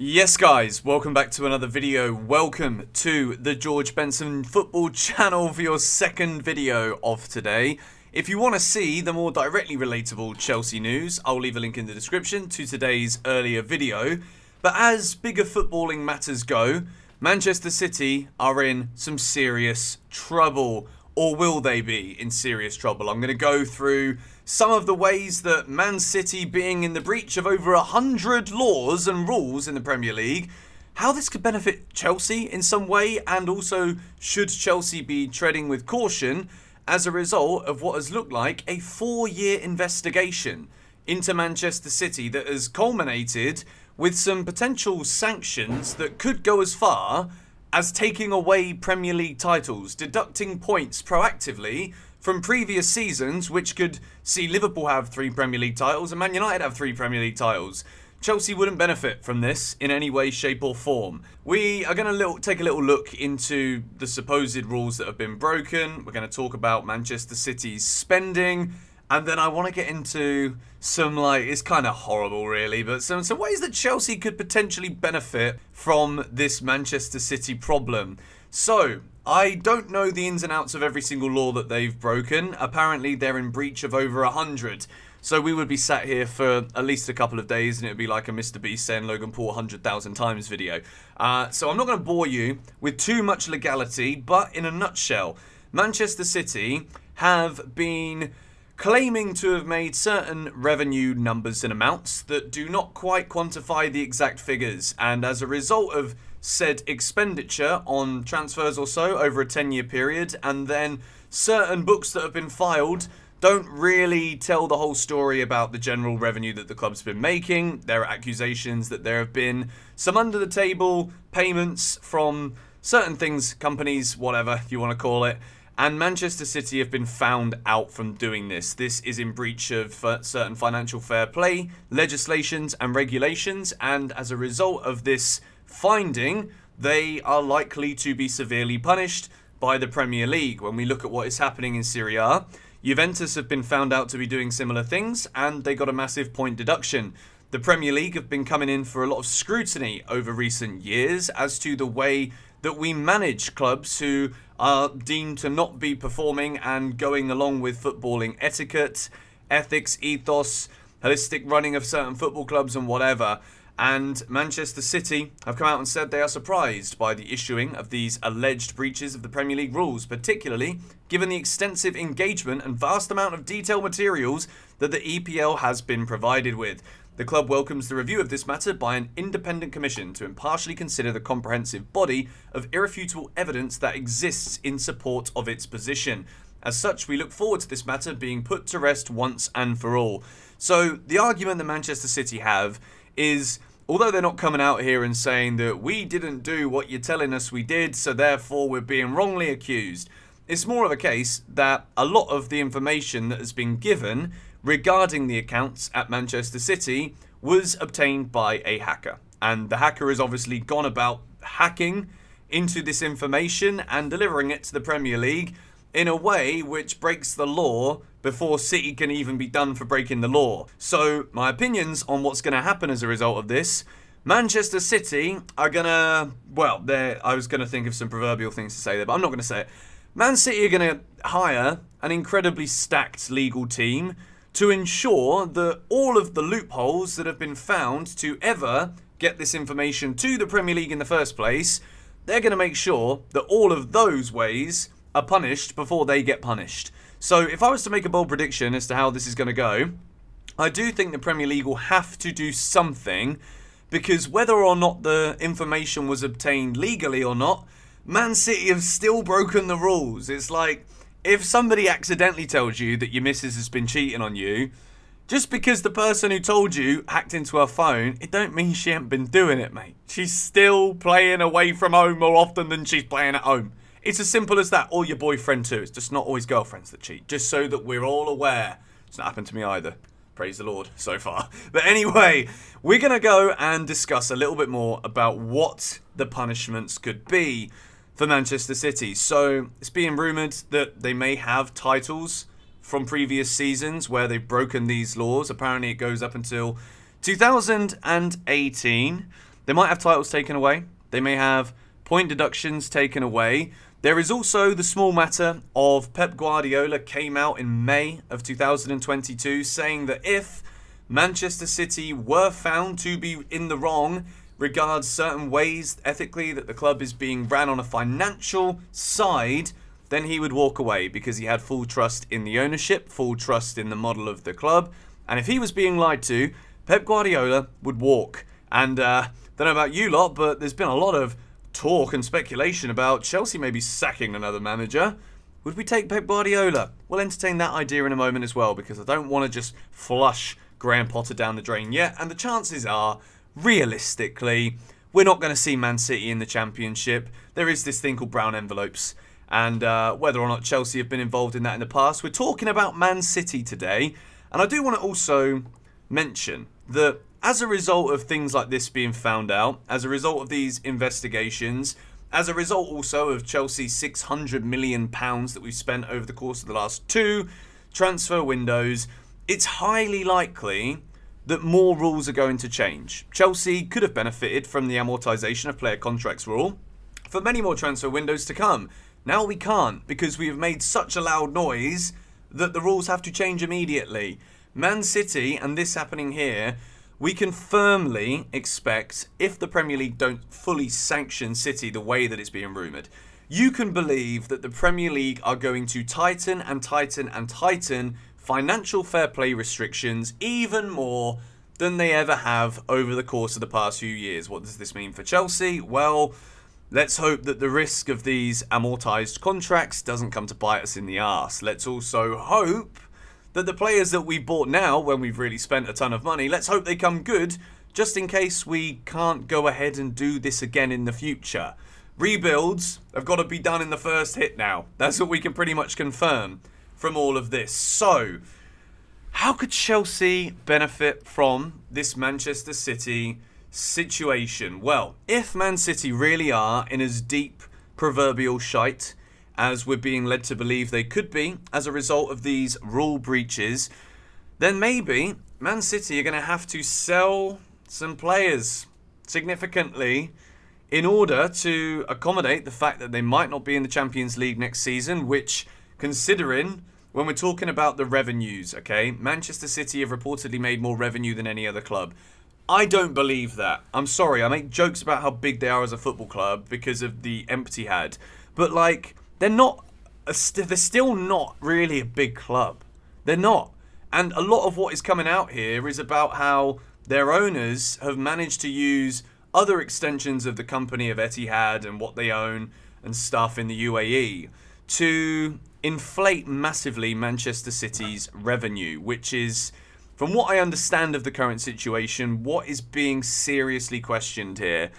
Yes guys, welcome back to another video. Welcome to the George Benson Football channel for your second video of today. If you want to see the more directly relatable Chelsea news, I'll leave a link in the description to today's earlier video. But as bigger footballing matters go, Manchester City are in some serious trouble. Or will they be in serious trouble? I'm going to go through some of the ways that Man City being in the breach of over 100 laws and rules in the Premier League, how this could benefit Chelsea in some way, and also should Chelsea be treading with caution as a result of what has looked like a 4-year investigation into Manchester City that has culminated with some potential sanctions that could go as far as taking away Premier League titles, deducting points proactively from previous seasons, which could see Liverpool have 3 Premier League titles and Man United have 3 Premier League titles. Chelsea wouldn't benefit from this in any way, shape or form. We are going to take a little look into the supposed rules that have been broken. We're going to talk about Manchester City's spending. And then I want to get into some, it's kind of horrible really, but some ways that Chelsea could potentially benefit from this Manchester City problem. So, I don't know the ins and outs of every single law that they've broken. Apparently they're in breach of over 100. So we would be sat here for at least a couple of days and it would be like a Mr. Beast saying Logan Paul 100,000 times video. So I'm not going to bore you with too much legality, but in a nutshell, Manchester City have been claiming to have made certain revenue numbers and amounts that do not quite quantify the exact figures, and as a result of said expenditure on transfers or so over a 10-year period, and then certain books that have been filed don't really tell the whole story about the general revenue that the club's been making. There are accusations that there have been some under-the-table payments from certain things, companies, whatever you want to call it, and Manchester City have been found out from doing this. This is in breach of certain financial fair play legislations and regulations, and as a result of this finding, they are likely to be severely punished by the Premier League. When we look at what is happening in Serie A, Juventus have been found out to be doing similar things, and they got a massive point deduction. The Premier League have been coming in for a lot of scrutiny over recent years as to the way that we manage clubs who are deemed to not be performing and going along with footballing etiquette, ethics, ethos, holistic running of certain football clubs and whatever. And Manchester City have come out and said they are surprised by the issuing of these alleged breaches of the Premier League rules, particularly given the extensive engagement and vast amount of detailed materials that the EPL has been provided with. The club welcomes the review of this matter by an independent commission to impartially consider the comprehensive body of irrefutable evidence that exists in support of its position. As such, we look forward to this matter being put to rest once and for all. So, the argument that Manchester City have is, although they're not coming out here and saying that we didn't do what you're telling us we did, so therefore we're being wrongly accused, it's more of a case that a lot of the information that has been given regarding the accounts at Manchester City was obtained by a hacker. And the hacker has obviously gone about hacking into this information and delivering it to the Premier League in a way which breaks the law before City can even be done for breaking the law. So, my opinions on what's going to happen as a result of this: Manchester City are going to, I was going to think of some proverbial things to say there, but I'm not going to say it. Man City are going to hire an incredibly stacked legal team to ensure that all of the loopholes that have been found to ever get this information to the Premier League in the first place, they're going to make sure that all of those ways are punished before they get punished. So if I was to make a bold prediction as to how this is going to go, I do think the Premier League will have to do something, because whether or not the information was obtained legally or not, Man City have still broken the rules. It's like, if somebody accidentally tells you that your missus has been cheating on you, just because the person who told you hacked into her phone, it don't mean she ain't been doing it, mate. She's still playing away from home more often than she's playing at home. It's as simple as that. Or your boyfriend too. It's just not always girlfriends that cheat. Just so that we're all aware. It's not happened to me either. Praise the Lord so far. But anyway, we're going to go and discuss a little bit more about what the punishments could be for Manchester City. So it's being rumoured that they may have titles from previous seasons where they've broken these laws. Apparently it goes up until 2018. They might have titles taken away. They may have point deductions taken away. There is also the small matter of Pep Guardiola came out in May of 2022 saying that if Manchester City were found to be in the wrong regards certain ways ethically that the club is being ran on a financial side, then he would walk away because he had full trust in the ownership, full trust in the model of the club. And if he was being lied to, Pep Guardiola would walk. And don't know about you lot, but there's been a lot of talk and speculation about Chelsea maybe sacking another manager. Would we take Pep Guardiola? We'll entertain that idea in a moment as well, because I don't want to just flush Graham Potter down the drain yet. And the chances are, realistically, we're not going to see Man City in the Championship. There is this thing called brown envelopes. And whether or not Chelsea have been involved in that in the past, we're talking about Man City today. And I do want to also mention that as a result of things like this being found out, as a result of these investigations, as a result also of Chelsea's £600 million that we've spent over the course of the last 2 transfer windows, it's highly likely that more rules are going to change. Chelsea could have benefited from the amortisation of player contracts rule for many more transfer windows to come. Now we can't, because we have made such a loud noise that the rules have to change immediately. Man City, and this happening here, we can firmly expect, if the Premier League don't fully sanction City the way that it's being rumoured, you can believe that the Premier League are going to tighten and tighten and tighten financial fair play restrictions even more than they ever have over the course of the past few years. What does this mean for Chelsea? Well, let's hope that the risk of these amortised contracts doesn't come to bite us in the arse. Let's also hope that the players that we bought now, when we've really spent a ton of money, let's hope they come good, just in case we can't go ahead and do this again in the future. Rebuilds have got to be done in the first hit now. That's what we can pretty much confirm from all of this. So, how could Chelsea benefit from this Manchester City situation? Well, if Man City really are in as deep proverbial shite as we're being led to believe they could be as a result of these rule breaches, then maybe Man City are going to have to sell some players significantly in order to accommodate the fact that they might not be in the Champions League next season, which, considering when we're talking about the revenues, okay, Manchester City have reportedly made more revenue than any other club. I don't believe that. I'm sorry, I make jokes about how big they are as a football club because of the empty had, but like, they're still not really a big club. They're not. And a lot of what is coming out here is about how their owners have managed to use other extensions of the company of Etihad and what they own and stuff in the UAE to inflate massively Manchester City's revenue, which is, from what I understand of the current situation, what is being seriously questioned here.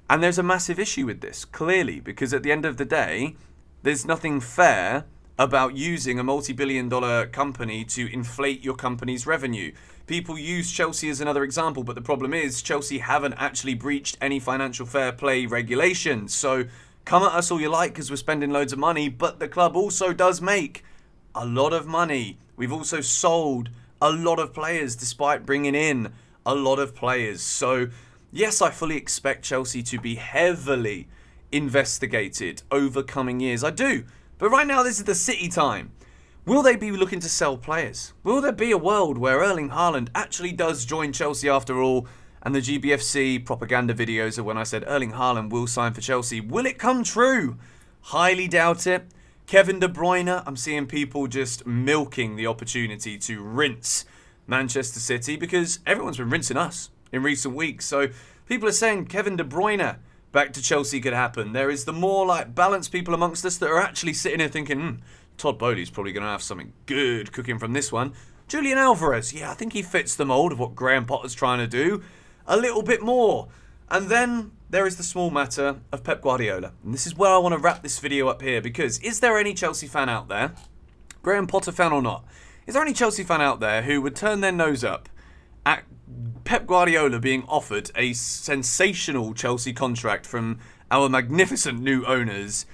And there's a massive issue with this, clearly, because at the end of the day, there's nothing fair about using a multi-billion-dollar company to inflate your company's revenue. People use Chelsea as another example, but the problem is Chelsea haven't actually breached any financial fair play regulations. So come at us all you like because we're spending loads of money, but the club also does make a lot of money. We've also sold a lot of players despite bringing in a lot of players. So yes, I fully expect Chelsea to be heavily investigated over coming years. I do. But right now, this is the City time. Will they be looking to sell players? Will there be a world where Erling Haaland actually does join Chelsea after all, and the GBFC propaganda videos of when I said Erling Haaland will sign for Chelsea, will it come true? Highly doubt it. Kevin De Bruyne, I'm seeing people just milking the opportunity to rinse Manchester City because everyone's been rinsing us in recent weeks. So people are saying Kevin De Bruyne back to Chelsea could happen. There is the more like balanced people amongst us that are actually sitting here thinking, Todd Bowley's probably going to have something good cooking from this one. Julian Alvarez, yeah, I think he fits the mould of what Graham Potter's trying to do a little bit more. And then there is the small matter of Pep Guardiola. And this is where I want to wrap this video up here, because is there any Chelsea fan out there, Graham Potter fan or not, is there any Chelsea fan out there who would turn their nose up at Pep Guardiola being offered a sensational Chelsea contract from our magnificent new owners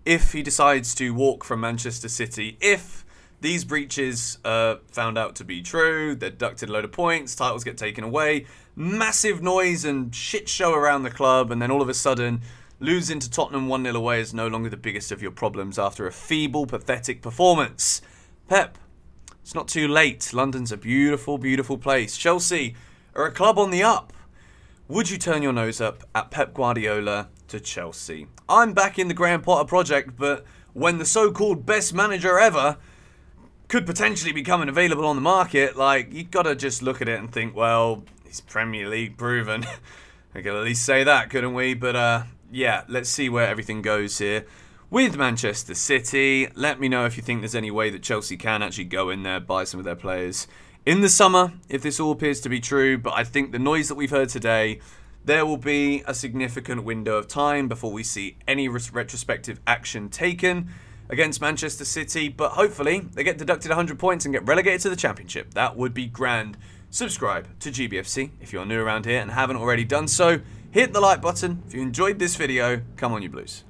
if he decides to walk from Manchester City, if these breaches found out to be true. They're deducted a load of points, titles get taken away, massive noise and shit show around the club, and then all of a sudden, losing to Tottenham 1-0 away is no longer the biggest of your problems after a feeble, pathetic performance. Pep, it's not too late. London's a beautiful, beautiful place. Chelsea are a club on the up. Would you turn your nose up at Pep Guardiola to Chelsea? I'm back in the Graham Potter project, but when the so-called best manager ever could potentially be coming available on the market, like, you gotta just look at it and think, well, he's Premier League proven. We could at least say that, couldn't we? But yeah, let's see where everything goes here with Manchester City. Let me know if you think there's any way that Chelsea can actually go in there, buy some of their players in the summer, if this all appears to be true. But I think the noise that we've heard today, there will be a significant window of time before we see any retrospective action taken against Manchester City. But hopefully they get deducted 100 points and get relegated to the Championship. That would be grand. Subscribe to GBFC if you're new around here and haven't already done so. Hit the like button if you enjoyed this video. Come on, you Blues.